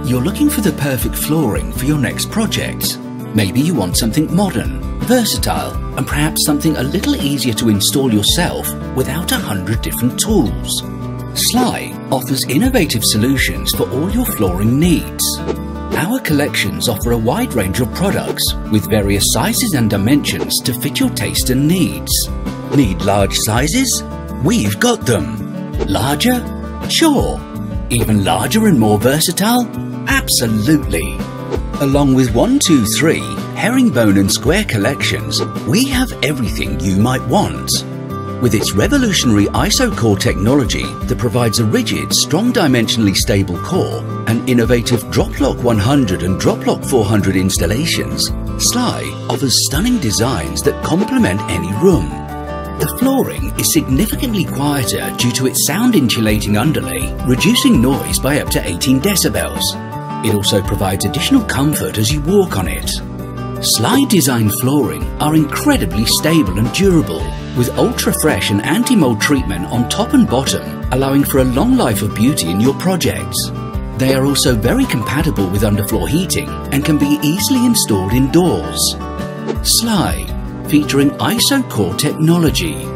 You're looking for the perfect flooring for your next project. Maybe you want something modern, versatile, and perhaps something a little easier to install yourself without 100 different tools. SLY offers innovative solutions for all your flooring needs. Our collections offer a wide range of products with various sizes and dimensions to fit your taste and needs. Need large sizes? We've got them. Larger? Sure. Even larger and more versatile? Absolutely. Along with 1, 2, 3 herringbone and square collections, we have everything you might want. With its revolutionary Isocore technology that provides a rigid, strong dimensionally stable core and innovative Droplock 100 and Droplock 400 installations, SLY offers stunning designs that complement any room. The flooring is significantly quieter due to its sound insulating underlay, reducing noise by up to 18 decibels. It also provides additional comfort as you walk on it. SLY designed flooring are incredibly stable and durable, with Ultrafresh and anti-mold treatment on top and bottom, allowing for a long life of beauty in your projects. They are also very compatible with underfloor heating and can be easily installed indoors. SLY, featuring Isocore technology.